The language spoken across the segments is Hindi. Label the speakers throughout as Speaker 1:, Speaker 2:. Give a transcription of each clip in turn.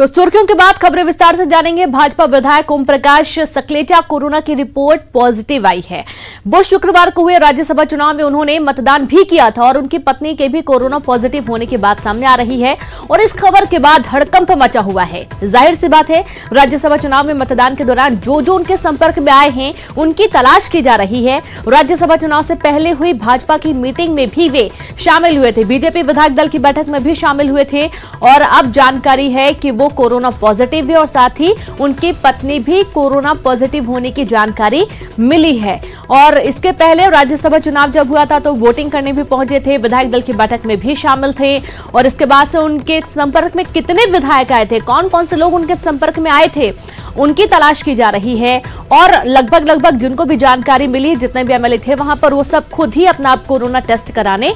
Speaker 1: तो सुर्खियों के बाद खबरें विस्तार से जानेंगे। भाजपा विधायक ओम प्रकाश सकलेचा कोरोना की रिपोर्ट पॉजिटिव आई है। वो शुक्रवार को हुए राज्यसभा चुनाव में उन्होंने मतदान भी किया था और उनकी पत्नी के भी कोरोना पॉजिटिव होने की बात सामने आ रही है और इस खबर के बाद हड़कंप मचा हुआ है। जाहिर सी बात है, राज्यसभा चुनाव में मतदान के दौरान जो जो उनके संपर्क में आए हैं उनकी तलाश की जा रही है। राज्यसभा चुनाव से पहले हुई भाजपा की मीटिंग में भी वे शामिल हुए थे, बीजेपी विधायक दल की बैठक में भी शामिल हुए थे और अब जानकारी है कि वो कोरोना पॉजिटिव है और साथ ही उनकी पत्नी भी कोरोना पॉजिटिव होने की जानकारी मिली है। और इसके पहले राज्यसभा चुनाव जब हुआ था तो वोटिंग करने भी पहुंचे थे, विधायक दल की बैठक में भी शामिल थे और इसके बाद से उनके संपर्क में कितने विधायक आए थे, कौन कौन से लोग उनके संपर्क में आए थे, उनकी तलाश की जा रही है। और लगभग जिनको भी जानकारी मिली, जितने भी एमएलए थे वहां पर, वो सब खुद ही अपना कोरोना टेस्ट कराने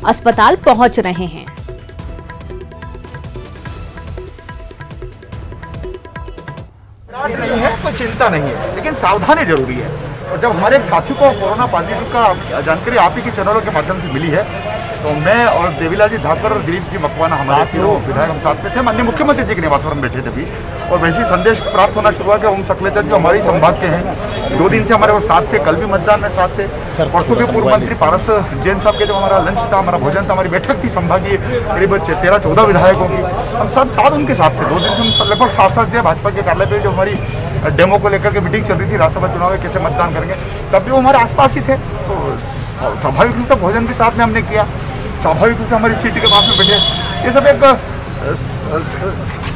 Speaker 1: अस्पताल पहुंच रहे हैं।
Speaker 2: नहीं है, कोई चिंता नहीं है, लेकिन सावधानी जरूरी है। और जब हमारे एक साथी को कोरोना पॉजिटिव का जानकारी आप ही के चैनलों के माध्यम से मिली है तो मैं और देवीलाल जी धाकर और दिलीप जी मकवाना हमारे तीनों विधायक हम साथ में थे, माननीय मुख्यमंत्री जी के निवास पर हम बैठे थे भी और वैसे ही संदेश प्राप्त होना शुरू हुआ कि ओम सकलेचा जी हमारे संभाग के हैं, 2 दिन से हमारे वो साथ थे, कल भी मतदान में साथ थे। परसों भी पूर्व मंत्री पारस जैन साहब के जब हमारा लंच था, हमारा भोजन था, हमारी बैठक थी संभागीय करीब 13-14 विधायकों की, हम सब साथ उनके साथ थे। 2 दिन से हम लगभग साथ दिया भाजपा के कार्यालय पर जो हमारी डेमो को लेकर के मीटिंग चल रही थी, राज्यसभा चुनाव में कैसे मतदान करेंगे, तब भी वो हमारे आसपास ही थे। तो स्वाभाविक रूप से भोजन भी साथ में हमने किया, स्वाभाविक रूप से हमारी सीट के पास में बैठे। ये सब एक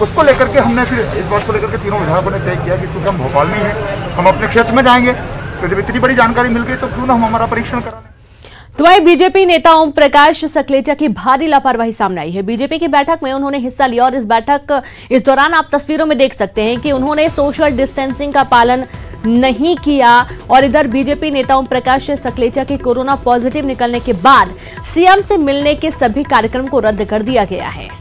Speaker 2: उसको लेकर के हमने फिर इस बात को लेकर के तीनों विधायकों ने तय किया कि चूंकि हम भोपाल में हैं, हम अपने क्षेत्र में जाएंगे, तो जब इतनी बड़ी जानकारी मिल गई तो क्यों ना हम हमारा परीक्षण कराएं।
Speaker 1: तो वही बीजेपी नेता ओम प्रकाश सकलेचा की भारी लापरवाही सामने आई है। बीजेपी की बैठक में उन्होंने हिस्सा लिया और इस दौरान आप तस्वीरों में देख सकते हैं कि उन्होंने सोशल डिस्टेंसिंग का पालन नहीं किया। और इधर बीजेपी नेता ओम प्रकाश सकलेचा के कोरोना पॉजिटिव निकलने के बाद सीएम से मिलने के सभी कार्यक्रम को रद्द कर दिया गया है।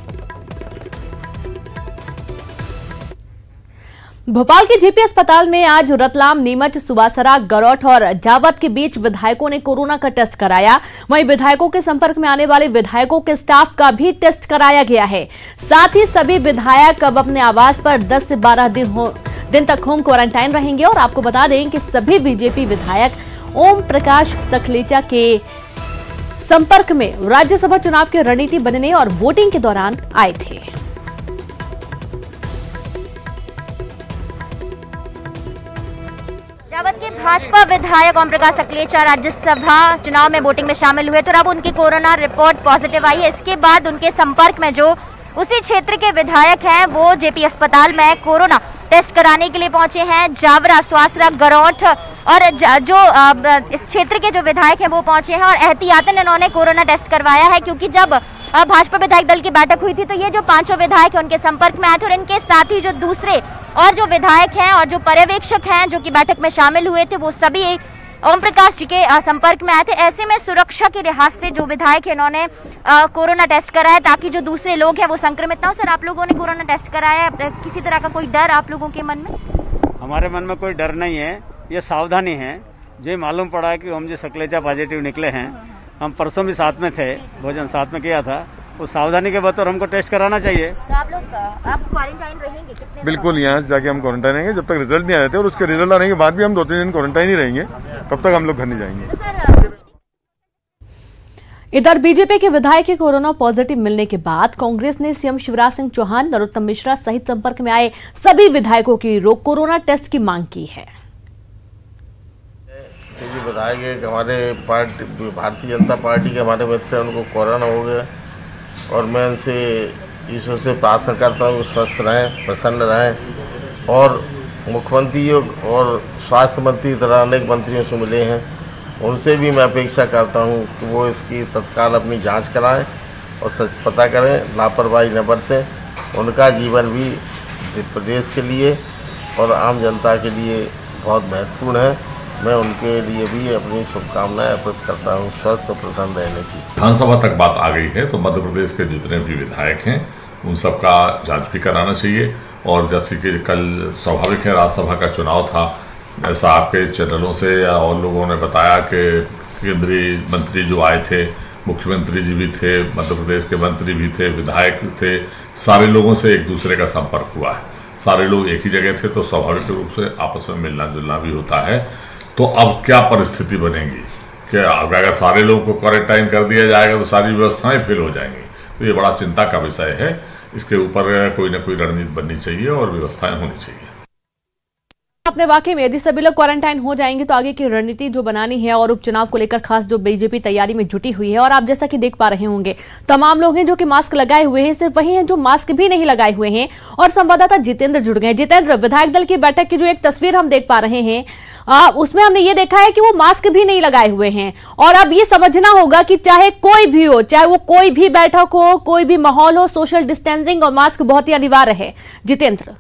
Speaker 1: भोपाल के जेपी अस्पताल में आज रतलाम, नीमच, सुवासरा, गरौठ और जावत के बीच विधायकों ने कोरोना का टेस्ट कराया। वहीं विधायकों के संपर्क में आने वाले विधायकों के स्टाफ का भी टेस्ट कराया गया है। साथ ही सभी विधायक अब अपने आवास पर 10 से 12 दिन तक होम क्वारंटाइन रहेंगे। और आपको बता दें कि सभी बीजेपी विधायक ओम प्रकाश सकलेचा के संपर्क में राज्यसभा चुनाव की रणनीति बनने और वोटिंग के दौरान आए थे।
Speaker 3: जावत के भाजपा विधायक ओम प्रकाश सकलेचा राज्यसभा चुनाव में वोटिंग में शामिल हुए तो अब उनकी कोरोना रिपोर्ट पॉजिटिव आई है। इसके बाद उनके संपर्क में जो उसी क्षेत्र के विधायक हैं वो जेपी अस्पताल में कोरोना टेस्ट कराने के लिए पहुंचे हैं। जावरा, सुवासरा, गरौठ और जो इस क्षेत्र के जो विधायक हैं वो पहुंचे हैं और एहतियातन इन्होंने कोरोना टेस्ट करवाया है, क्योंकि जब भाजपा विधायक दल की बैठक हुई थी तो ये जो 5 विधायक हैं उनके संपर्क में आए थे और इनके साथ ही जो दूसरे और जो विधायक हैं और जो पर्यवेक्षक हैं जो कि बैठक में शामिल हुए थे वो सभी ओम प्रकाश जी के संपर्क में आए थे। ऐसे में सुरक्षा के लिहाज से जो विधायक है इन्होंने कोरोना टेस्ट कराया ताकि जो दूसरे लोग हैं वो संक्रमित ना हो। सर, आप लोगों ने कोरोना टेस्ट कराया, किसी तरह का कोई डर आप लोगों के मन में?
Speaker 4: हमारे मन में कोई डर नहीं है, ये सावधानी है। जो मालूम पड़ा है कि ओम जी सकलेचा पॉजिटिव निकले हैं, हम परसों भी साथ में थे, भोजन साथ में किया था, उस सावधानी के बतौर हमको टेस्ट कराना चाहिए।
Speaker 3: तो आप लोग क्वारंटाइन रहेंगे कितने?
Speaker 5: बिल्कुल, यहाँ से जाके हम क्वारंटाइन रहेंगे जब तक रिजल्ट नहीं आए थे और उसके रिजल्ट आने के बाद भी हम 2-3 दिन क्वारंटाइन ही रहेंगे, तब तक हम लोग घर नहीं जाएंगे।
Speaker 1: इधर बीजेपी के विधायक के कोरोना पॉजिटिव मिलने के बाद कांग्रेस ने सीएम शिवराज सिंह चौहान, नरोत्तम मिश्रा सहित संपर्क में आए सभी विधायकों की कोरोना टेस्ट की मांग की है।
Speaker 6: जो विधायक है हमारे भारतीय जनता पार्टी के हमारे मित्र, उनको कोरोना हो गया और मैं उनसे ईश्वर से प्रार्थना करता हूँ स्वस्थ रहें, प्रसन्न रहें। और मुख्यमंत्री और स्वास्थ्य मंत्री तरह अनेक मंत्रियों से मिले हैं, उनसे भी मैं अपेक्षा करता हूँ कि वो इसकी तत्काल अपनी जांच कराएं और सच पता करें, लापरवाही न बरतें। उनका जीवन भी प्रदेश के लिए और आम जनता के लिए बहुत महत्वपूर्ण है। मैं उनके लिए भी अपनी शुभकामनाएं अर्पित करता हूं, स्वस्थ और प्रसन्न रहने की।
Speaker 7: विधानसभा तक बात आ गई है तो मध्य प्रदेश के जितने भी विधायक हैं उन सबका जांच भी कराना चाहिए। और जैसे कि कल स्वाभाविक है राज्यसभा का चुनाव था, ऐसा आपके चैनलों से या और लोगों ने बताया कि केंद्रीय मंत्री जो आए थे मुख्यमंत्री जी भी थे, मध्य प्रदेश के मंत्री भी थे, विधायक थे, सारे लोगों से एक दूसरे का संपर्क हुआ है। सारे लोग एक ही जगह थे तो स्वाभाविक रूप से आपस में मिलना जुलना भी होता है। तो अब क्या परिस्थिति बनेगी कि अगर सारे लोगों को क्वारंटाइन कर दिया जाएगा तो सारी व्यवस्थाएं फेल हो जाएंगी। तो ये बड़ा चिंता का विषय है। इसके ऊपर कोई ना कोई रणनीति बननी चाहिए और व्यवस्थाएं होनी चाहिए।
Speaker 1: अपने वाकई में यदि सभी लोग क्वारंटाइन हो जाएंगे तो आगे की रणनीति जो बनानी है और उपचुनाव को लेकर खास जो बीजेपी तैयारी में जुटी हुई है। और आप जैसा कि देख पा रहे होंगे तमाम लोग हैं जो कि मास्क लगाए हुए हैं, सिर्फ वही हैं जो मास्क भी नहीं लगाए हुए हैं। और संवाददाता जितेंद्र जुड़ गए। जितेंद्र, विधायक दल की बैठक की जो एक तस्वीर हम देख पा रहे हैं उसमें हमने ये देखा है कि वो मास्क भी नहीं लगाए हुए हैं। और अब ये समझना होगा कि चाहे कोई भी हो, चाहे वो कोई भी बैठक हो, कोई भी माहौल हो, सोशल डिस्टेंसिंग और मास्क बहुत ही अनिवार्य है। जितेंद्र,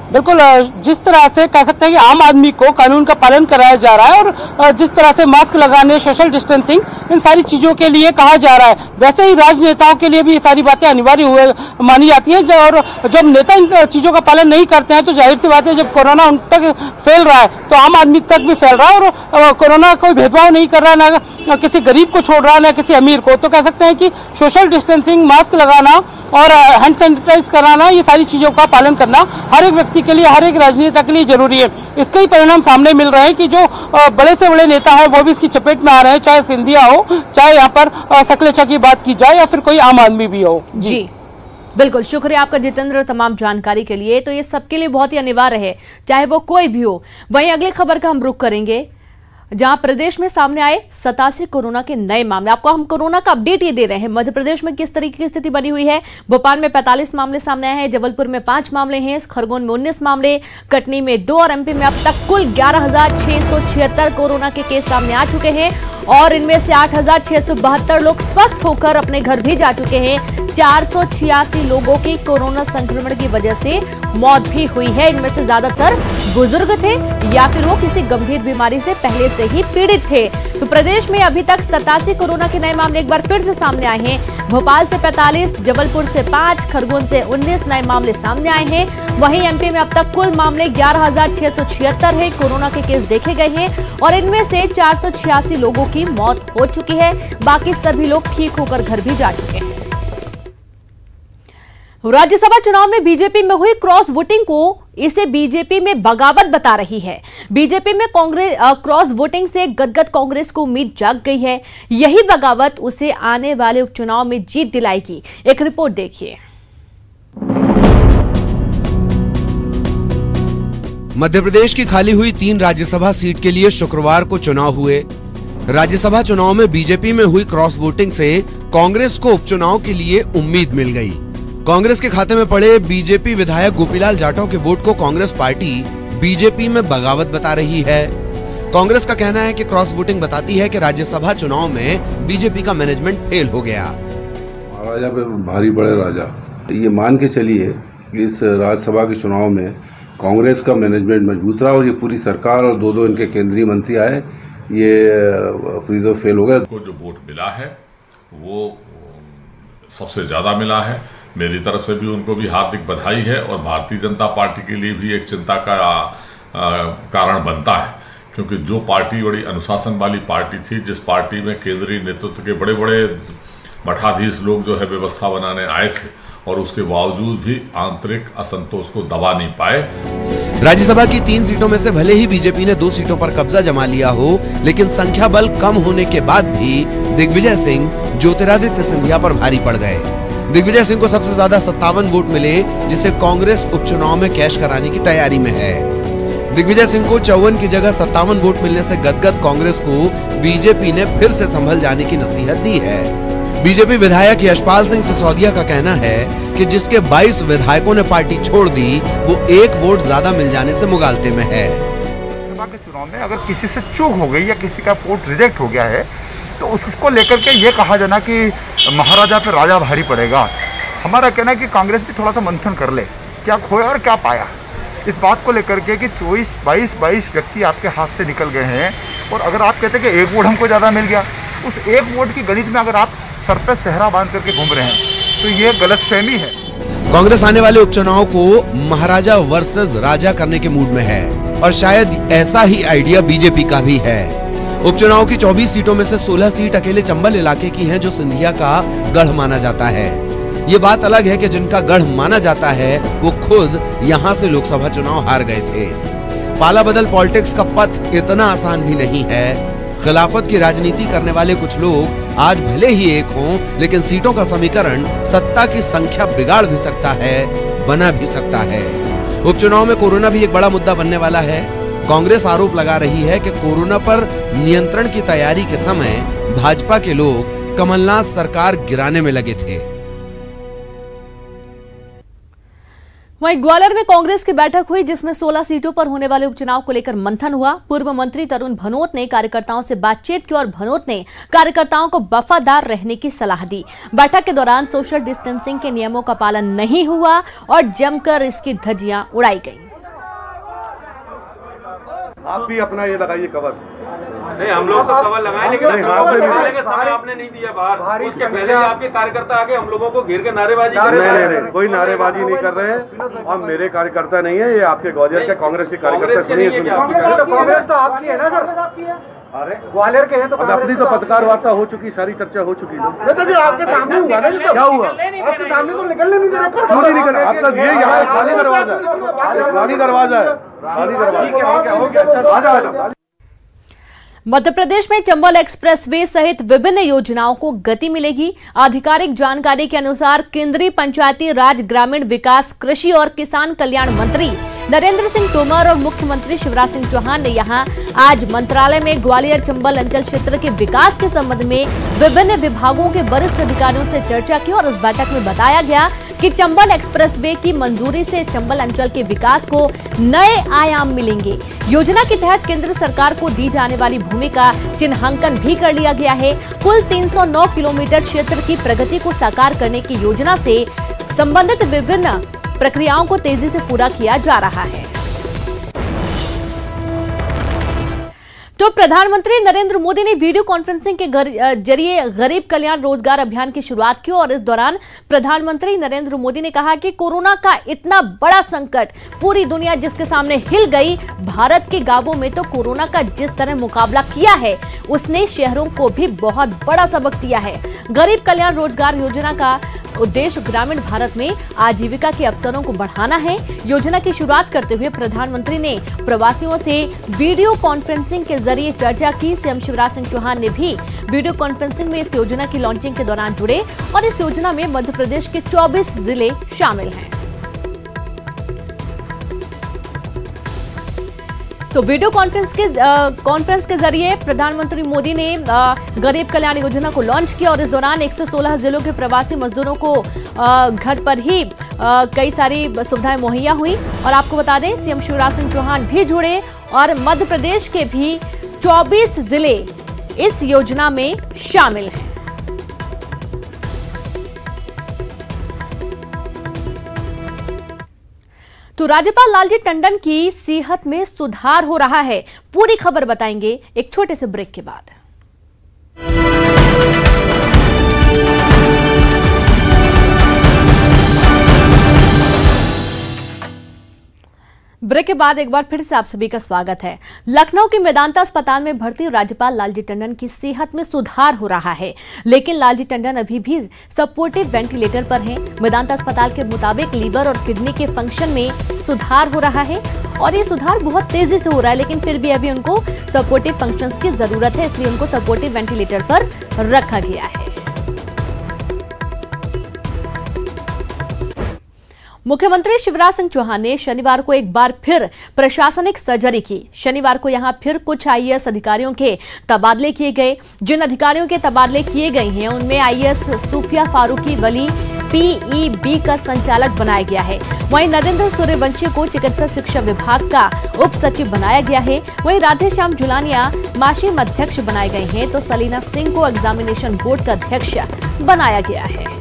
Speaker 8: बिल्कुल, जिस तरह से कह सकते हैं कि आम आदमी को कानून का पालन कराया जा रहा है और जिस तरह से मास्क लगाने, सोशल डिस्टेंसिंग, इन सारी चीजों के लिए कहा जा रहा है, वैसे ही राजनेताओं के लिए भी ये सारी बातें अनिवार्य हुए मानी जाती हैं। और जब नेता इन चीजों का पालन नहीं करते हैं तो जाहिर सी बात है जब कोरोना उन तक फैल रहा है तो आम आदमी तक भी फैल रहा है। और कोरोना कोई भेदभाव नहीं कर रहा है, ना किसी गरीब को छोड़ रहा है, ना किसी अमीर को। तो कह सकते हैं कि सोशल डिस्टेंसिंग, मास्क लगाना और हैंड सैनिटाइज कराना, ये सारी चीजों का पालन करना हर एक व्यक्ति के लिए, हर एक राजनेता के लिए जरूरी है। इसके ही परिणाम सामने मिल रहे हैं कि जो बड़े से बड़े नेता हैं वो भी इसकी चपेट में आ रहे हैं, चाहे सिंधिया हो, चाहे यहाँ पर सकलेचा की बात की जाए या फिर कोई आम आदमी भी हो। जी
Speaker 1: बिल्कुल, शुक्रिया आपका जितेंद्र तमाम जानकारी के लिए। तो ये सबके लिए बहुत ही अनिवार्य है, चाहे वो कोई भी हो। वहीं अगली खबर का हम रुख करेंगे जहां प्रदेश में सामने आए 87 कोरोना के नए मामले। आपको हम कोरोना का अपडेट ये दे रहे हैं। मध्य प्रदेश में किस तरीके की स्थिति बनी हुई है। भोपाल में 45 मामले सामने आए हैं, जबलपुर में 5 मामले हैं, खरगोन में 19 मामले, कटनी में 2 और एमपी में अब तक कुल 11,676 कोरोना के केस सामने आ चुके हैं। और इनमें से 8,672 लोग स्वस्थ होकर अपने घर भी जा चुके हैं। 486 लोगों की कोरोना संक्रमण की वजह से मौत भी हुई है। इनमें से ज्यादातर बुजुर्ग थे या फिर वो किसी गंभीर बीमारी से पहले से ही पीड़ित थे। तो प्रदेश में अभी तक 87 कोरोना के नए मामले एक बार फिर से सामने आए हैं। भोपाल से 45, जबलपुर से 5, खरगोन से 19 नए मामले सामने आए हैं। वहीं एमपी में अब तक कुल मामले 11,676 है कोरोना के केस देखे गए हैं और इनमें से 486 लोगों की मौत हो चुकी है। बाकी सभी लोग ठीक होकर घर भी जा चुके हैं। राज्यसभा चुनाव में बीजेपी में हुई क्रॉस वोटिंग को इसे बीजेपी में बगावत बता रही है। बीजेपी में कांग्रेस क्रॉस वोटिंग से गदगद कांग्रेस को उम्मीद जाग गई है। यही बगावत उसे आने वाले उपचुनाव में जीत दिलाएगी। एक रिपोर्ट देखिए।
Speaker 9: मध्य प्रदेश की खाली हुई 3 राज्यसभा सीट के लिए शुक्रवार को चुनाव हुए। राज्यसभा चुनाव में बीजेपी में हुई क्रॉस वोटिंग से कांग्रेस को उपचुनाव के लिए उम्मीद मिल गई। कांग्रेस के खाते में पड़े बीजेपी विधायक गोपीलाल जाटव के वोट को कांग्रेस पार्टी बीजेपी में बगावत बता रही है। कांग्रेस का कहना है कि क्रॉस वोटिंग बताती है कि राज्यसभा चुनाव में बीजेपी का मैनेजमेंट फेल हो गया।
Speaker 10: महाराजा पे भारी पड़े राजा, ये मान के चलिए कि इस राज्यसभा के चुनाव में कांग्रेस का मैनेजमेंट मजबूत रहा और ये पूरी सरकार और 2 इनके केंद्रीय मंत्री आए, ये पूरी तरह फेल हो गया।
Speaker 7: को जो वोट मिला है वो सबसे ज्यादा मिला है। मेरी तरफ से भी उनको भी हार्दिक बधाई है और भारतीय जनता पार्टी के लिए भी एक चिंता का कारण बनता है, क्योंकि जो पार्टी बड़ी अनुशासन वाली पार्टी थी, जिस पार्टी में केंद्रीय नेतृत्व के बड़े बड़े मठाधीश लोग जो है व्यवस्था बनाने आए थे और उसके बावजूद भी आंतरिक असंतोष को दबा नहीं पाए।
Speaker 9: राज्यसभा की 3 सीटों में से भले ही बीजेपी ने 2 सीटों पर कब्जा जमा लिया हो, लेकिन संख्या बल कम होने के बाद भी दिग्विजय सिंह ज्योतिरादित्य सिंधिया पर भारी पड़ गए। दिग्विजय सिंह को सबसे ज्यादा 57 वोट मिले, जिसे कांग्रेस उपचुनाव में कैश कराने की तैयारी में है। दिग्विजय सिंह को 54 की जगह 57 वोट मिलने से गदगद कांग्रेस को बीजेपी ने फिर से संभल जाने की नसीहत दी है। बीजेपी विधायक यशपाल सिंह सिसोदिया का कहना है कि जिसके 22 विधायकों ने पार्टी छोड़ दी, वो 1 वोट ज्यादा मिल जाने से मुगालते में है।
Speaker 2: लोकसभा के चुनाव में अगर किसी से चूक हो गई या किसी का वोट रिजेक्ट हो गया है तो उसको लेकर के ये कहा जाना कि महाराजा पे राजा भारी पड़ेगा। हमारा कहना है कि कांग्रेस भी थोड़ा सा मंथन कर ले, क्या खोया और क्या पाया, इस बात को लेकर के कि 22 व्यक्ति आपके हाथ से निकल गए हैं और अगर आप कहते हैं कि 1 वोट हमको ज़्यादा मिल गया, उस 1 वोट की गणित में अगर आप सर पे सेहरा बांध करके घूम रहे हैं तो ये गलतफहमी है।
Speaker 9: कांग्रेस आने वाले उपचुनाव को महाराजा वर्सेस राजा करने के मूड में है। और शायद ऐसा ही आइडिया बीजेपी का भी है। उपचुनाव की 24 सीटों में से 16 सीट अकेले चंबल इलाके की हैं, जो सिंधिया का गढ़ माना जाता है। ये बात अलग है कि जिनका गढ़ माना जाता है वो खुद यहाँ से लोकसभा चुनाव हार गए थे। पाला बदल पॉलिटिक्स का पथ इतना आसान भी नहीं है। खिलाफत की राजनीति करने वाले कुछ लोग आज भले ही एक हों, लेकिन सीटों का समीकरण सत्ता की संख्या बिगाड़ भी सकता है, बना भी सकता है। उपचुनाव में कोरोना भी एक बड़ा मुद्दा बनने वाला है। कांग्रेस आरोप लगा रही है कि कोरोना पर नियंत्रण की तैयारी के समय भाजपा के लोग कमलनाथ सरकार गिराने में लगे थे।
Speaker 1: वहीं ग्वालियर में कांग्रेस की बैठक हुई, जिसमें 16 सीटों पर होने वाले उपचुनाव को लेकर मंथन हुआ। पूर्व मंत्री तरुण भनोत ने कार्यकर्ताओं से बातचीत की और भनोत ने कार्यकर्ताओं को वफादार रहने की सलाह दी। बैठक के दौरान सोशल डिस्टेंसिंग के नियमों का पालन नहीं हुआ और जमकर इसकी धज्जियां उड़ाई गई।
Speaker 11: आप भी अपना ये लगाइए कवर।
Speaker 12: नहीं, हम लोग तो कवर लगाए, लेकिन समय आपने नहीं दिया बाहर। उसके पहले आपके कार्यकर्ता आके हम लोगों को घेर के नारेबाजी।
Speaker 11: नहीं, कोई नारेबाजी नहीं कर रहे हैं। और मेरे कार्यकर्ता नहीं है, ये आपके ग्वालियर के कांग्रेस के कार्यकर्ता सुनिए।
Speaker 13: कांग्रेस तो आपकी है ना सर?
Speaker 11: अरे
Speaker 13: ग्वालियर के हैं तो
Speaker 11: अपनी तो पत्रकार वार्ता हो चुकी, सारी चर्चा हो चुकी।
Speaker 13: तो आपके सामने हुआ ना, क्या हुआ? आपके सामने तो निकलने नहीं दे रहे।
Speaker 11: क्यों नहीं निकल? आपका ये यहाँ खाली दरवाजा है, खाली दरवाजा है, खाली दरवाजा।
Speaker 1: मध्य प्रदेश में चंबल एक्सप्रेसवे सहित विभिन्न योजनाओं को गति मिलेगी। आधिकारिक जानकारी के अनुसार केंद्रीय पंचायती राज, ग्रामीण विकास, कृषि और किसान कल्याण मंत्री नरेंद्र सिंह तोमर और मुख्यमंत्री शिवराज सिंह चौहान ने यहां आज मंत्रालय में ग्वालियर चंबल अंचल क्षेत्र के विकास के संबंध में विभिन्न विभागों के वरिष्ठ अधिकारियों से चर्चा की और इस बैठक में बताया गया कि चंबल एक्सप्रेसवे की मंजूरी से चंबल अंचल के विकास को नए आयाम मिलेंगे। योजना के तहत केंद्र सरकार को दी जाने वाली भूमि का चिन्हांकन भी कर लिया गया है। कुल 309 किलोमीटर क्षेत्र की प्रगति को साकार करने की योजना से संबंधित विभिन्न प्रक्रियाओं को तेजी से पूरा किया जा रहा है। तो प्रधानमंत्री नरेंद्र मोदी ने वीडियो कॉन्फ्रेंसिंग के जरिए गरीब कल्याण रोजगार अभियान की शुरुआत की और इस दौरान प्रधानमंत्री नरेंद्र मोदी ने कहा कि कोरोना का इतना बड़ा संकट, पूरी दुनिया जिसके सामने हिल गई, भारत के गांवों में तो कोरोना का जिस तरह मुकाबला किया है, उसने शहरों को भी बहुत बड़ा सबक दिया है। गरीब कल्याण रोजगार योजना का उद्देश्य ग्रामीण भारत में आजीविका के अवसरों को बढ़ाना है। योजना की शुरुआत करते हुए प्रधानमंत्री ने प्रवासियों से वीडियो कॉन्फ्रेंसिंग के जरिए चर्चा की। सीएम शिवराज सिंह चौहान ने भी वीडियो कॉन्फ्रेंसिंग में इस योजना की लॉन्चिंग के दौरान जुड़े और इस योजना में मध्य प्रदेश के 24 जिले शामिल हैं। तो वीडियो कॉन्फ्रेंस के जरिए प्रधानमंत्री मोदी ने गरीब कल्याण योजना को लॉन्च किया और इस दौरान 116 जिलों के प्रवासी मजदूरों को घर पर ही कई सारी सुविधाएं मुहैया हुई। और आपको बता दें, सीएम शिवराज सिंह चौहान भी जुड़े और मध्य प्रदेश के भी 24 जिले इस योजना में शामिल हैं। तो राज्यपाल लालजी टंडन की सेहत में सुधार हो रहा है। पूरी खबर बताएंगे एक छोटे से ब्रेक के बाद। ब्रेक के बाद एक बार फिर से आप सभी का स्वागत है। लखनऊ के मेदांता अस्पताल में भर्ती राज्यपाल लालजी टंडन की सेहत में सुधार हो रहा है, लेकिन लालजी टंडन अभी भी सपोर्टिव वेंटिलेटर पर हैं। मेदांता अस्पताल के मुताबिक लीवर और किडनी के फंक्शन में सुधार हो रहा है और ये सुधार बहुत तेजी से हो रहा है, लेकिन फिर भी अभी उनको सपोर्टिव फंक्शंस की जरूरत है, इसलिए उनको सपोर्टिव वेंटिलेटर पर रखा गया है। मुख्यमंत्री शिवराज सिंह चौहान ने शनिवार को एक बार फिर प्रशासनिक सर्जरी की। शनिवार को यहां फिर कुछ आईएएस अधिकारियों के तबादले किए गए। जिन अधिकारियों के तबादले किए गए हैं उनमें आईएएस सूफिया फारूकी वली पीईबी का संचालक बनाया गया है। वहीं नरेंद्र सूर्यवंशी को चिकित्सा शिक्षा विभाग का उप सचिव बनाया गया है। वहीं राधेश्याम जुलानिया माशिम अध्यक्ष बनाए गए हैं, तो सलीना सिंह को एग्जामिनेशन बोर्ड का अध्यक्ष बनाया गया है।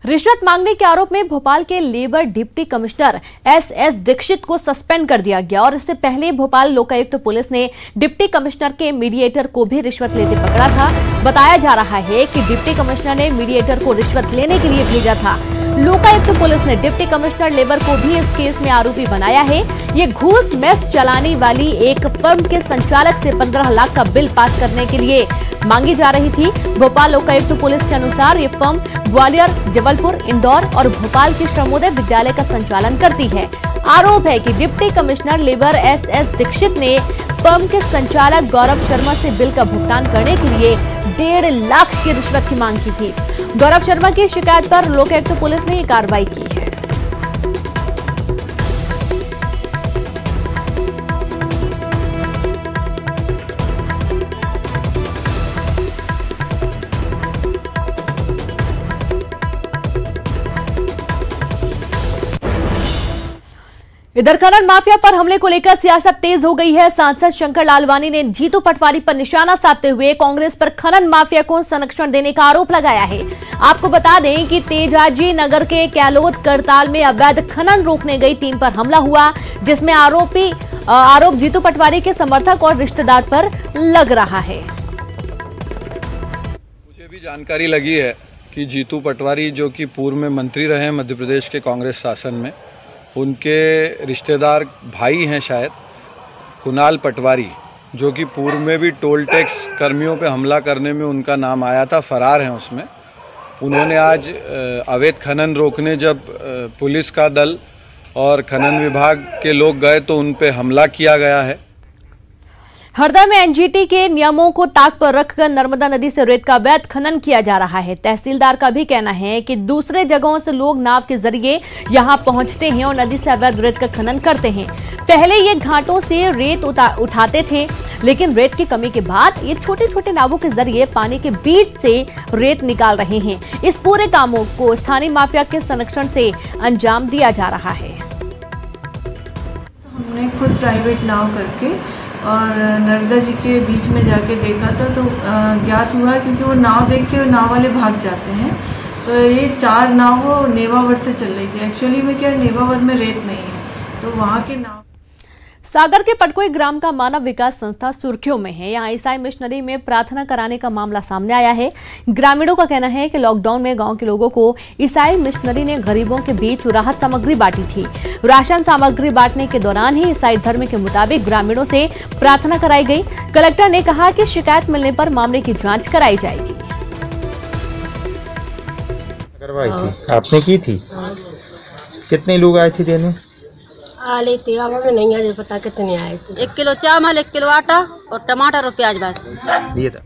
Speaker 1: रिश्वत मांगने के आरोप में भोपाल के labour deputy commissioner SS Dikshit को सस्पेंड कर दिया गया और इससे पहले भोपाल लोकायुक्त पुलिस ने डिप्टी कमिश्नर के मीडिएटर को भी रिश्वत लेते पकड़ा था। बताया जा रहा है कि डिप्टी कमिश्नर ने मीडिएटर को रिश्वत लेने के लिए भेजा था। लोकायुक्त पुलिस ने डिप्टी कमिश्नर लेबर को भी इस केस में आरोपी बनाया है। ये घूस मेस चलाने वाली एक फर्म के संचालक से 15 लाख का बिल पास करने के लिए मांगी जा रही थी। भोपाल लोकायुक्त पुलिस के अनुसार ये फर्म ग्वालियर, जबलपुर, इंदौर और भोपाल के श्रमोदय विद्यालय का संचालन करती है। आरोप है कि deputy commissioner labour S Dikshit ने फर्म के संचालक गौरव शर्मा से बिल का भुगतान करने के लिए 1.5 लाख की रिश्वत की मांग की थी। गौरव शर्मा की शिकायत पर लोकायुक्त पुलिस ने ये कार्रवाई की है। इधर खनन माफिया पर हमले को लेकर सियासत तेज हो गई है। सांसद शंकर लालवानी ने जीतू पटवारी पर निशाना साधते हुए कांग्रेस पर खनन माफिया को संरक्षण देने का आरोप लगाया है। आपको बता दें कि तेजाजी नगर के कैलोद करताल में अवैध खनन रोकने गई टीम पर हमला हुआ, जिसमें आरोप जीतू पटवारी के समर्थक और रिश्तेदार पर लग रहा है।
Speaker 14: मुझे भी जानकारी लगी है कि जीतू पटवारी, जो कि पूर्व में मंत्री रहे हैं मध्य प्रदेश के कांग्रेस शासन में, उनके रिश्तेदार भाई हैं शायद कुणाल पटवारी, जो कि पूर्व में भी टोल टैक्स कर्मियों पे हमला करने में उनका नाम आया था, फरार हैं उसमें। उन्होंने आज अवैध खनन रोकने जब पुलिस का दल और खनन विभाग के लोग गए तो उन पे हमला किया गया है।
Speaker 1: हरदा में एनजीटी के नियमों को ताक पर रखकर नर्मदा नदी से रेत का अवैध खनन किया जा रहा है। तहसीलदार का भी कहना है कि दूसरे जगहों से लोग नाव के जरिए यहां पहुंचते हैं और नदी से अवैध रेत का खनन करते हैं। पहले ये घाटों से रेत उठाते थे, लेकिन रेत की कमी के बाद ये छोटे छोटे नावों के जरिए पानी के बीच से रेत निकाल रहे हैं। इस पूरे कामों को स्थानीय माफिया के संरक्षण से अंजाम दिया जा रहा है।
Speaker 15: हमने खुद प्राइवेट नाव करके और नर्मदा जी के बीच में जाके देखा था, तो ज्ञात हुआ क्योंकि वो नाव देख के नाव वाले भाग जाते हैं। तो ये 4 नाव वो नेवावर से चल रही थी। एक्चुअली में क्या, नेवावर में रेत नहीं है, तो वहाँ के नाव।
Speaker 1: सागर के पटकोई ग्राम का मानव विकास संस्था सुर्खियों में है। यहाँ ईसाई मिशनरी में प्रार्थना कराने का मामला सामने आया है। ग्रामीणों का कहना है कि लॉकडाउन में गांव के लोगों को ईसाई मिशनरी ने गरीबों के बीच राहत सामग्री बांटी थी। राशन सामग्री बांटने के दौरान ही ईसाई धर्म के मुताबिक ग्रामीणों से प्रार्थना कराई गई। कलेक्टर ने कहा कि शिकायत मिलने पर मामले की जाँच कराई जाएगी।
Speaker 16: करवाई थी आपने, की थी? कितने लोग आए थे देने?
Speaker 17: आले थे, हमें नहीं है पता कितने आए थे। 1 किलो चावल, 1 किलो आटा और टमाटर और प्याज बस दिए था।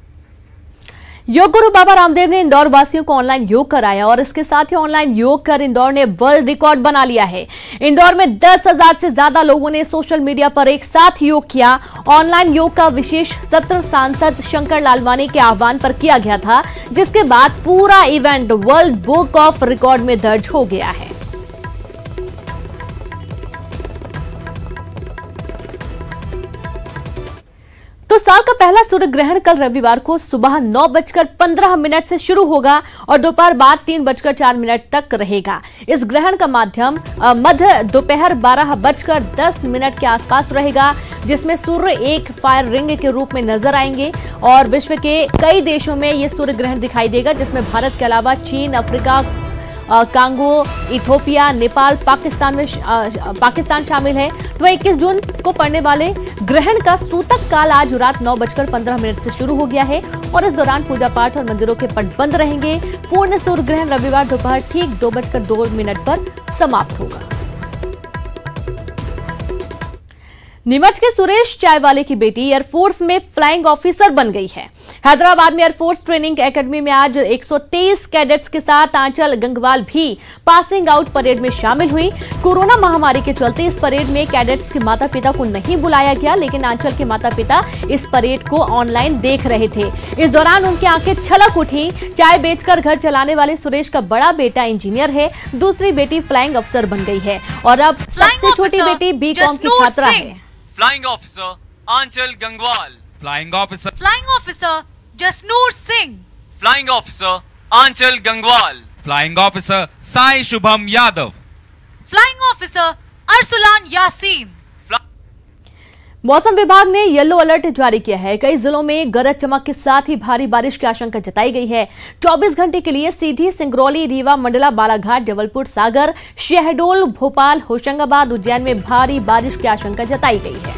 Speaker 1: योग गुरु बाबा रामदेव ने इंदौर वासियों को ऑनलाइन योग कराया और इसके साथ ही ऑनलाइन योग कर इंदौर ने वर्ल्ड रिकॉर्ड बना लिया है। इंदौर में 10,000 से ज्यादा लोगों ने सोशल मीडिया पर एक साथ योग किया। ऑनलाइन योग का विशेष सत्र सांसद शंकर लालवानी के आह्वान पर किया गया था, जिसके बाद पूरा event world book of record में दर्ज हो गया है। तो साल का पहला सूर्य ग्रहण कल रविवार को सुबह 9:15 से शुरू होगा और दोपहर बाद 3:04 तक रहेगा। इस ग्रहण का माध्यम मध्य दोपहर 12:10 के आसपास रहेगा, जिसमें सूर्य एक फायर रिंग के रूप में नजर आएंगे और विश्व के कई देशों में यह सूर्य ग्रहण दिखाई देगा, जिसमें भारत के अलावा चीन, Africa, Congo, Ethiopia, Nepal, Pakistan शामिल है। तो 21 जून को पड़ने वाले ग्रहण का सूतक काल आज रात 9:15 से शुरू हो गया है और इस दौरान पूजा पाठ और मंदिरों के पट बंद रहेंगे। पूर्ण सूर्य ग्रहण रविवार दोपहर ठीक 2:02 पर समाप्त होगा। नीमच के सुरेश चायवाले की बेटी एयरफोर्स में फ्लाइंग ऑफिसर बन गई है। हैदराबाद में एयरफोर्स ट्रेनिंग एकेडमी में आज 123 कैडेट्स के साथ आंचल गंगवाल भी पासिंग आउट परेड में शामिल हुई। कोरोना महामारी के चलते इस परेड में कैडेट्स के माता पिता को नहीं बुलाया गया, लेकिन आंचल के माता पिता इस परेड को ऑनलाइन देख रहे थे। इस दौरान उनकी आंखें छलक उठी। चाय बेचकर घर चलाने वाले सुरेश का बड़ा बेटा इंजीनियर है, दूसरी बेटी फ्लाइंग अफसर बन गई है और अब सबसे छोटी बेटी बीकॉम की छात्रा है।
Speaker 18: Flying officer Anchal Gangwal, flying officer Jasnoor Singh, flying officer Anchal Gangwal, flying officer Sai Shubham Yadav, flying officer Arsalan Yasin.
Speaker 1: मौसम विभाग ने येलो अलर्ट जारी किया है। कई जिलों में गरज चमक के साथ ही भारी बारिश की आशंका जताई गई है। 24 घंटे के लिए सीधी सिंगरौली, रीवा, मंडला, बालाघाट, जबलपुर, सागर, शहडोल, भोपाल, होशंगाबाद, उज्जैन में भारी बारिश की आशंका जताई गई है।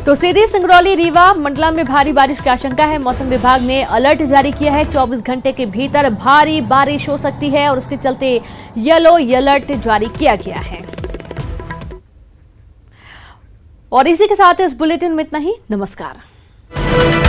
Speaker 1: तो सीधी सिंगरौली, रीवा, मंडला में भारी बारिश की आशंका है। मौसम विभाग ने अलर्ट जारी किया है। 24 घंटे के भीतर भारी बारिश हो सकती है और उसके चलते येलो अलर्ट जारी किया गया है। और इसी के साथ इस बुलेटिन में इतना ही। नमस्कार।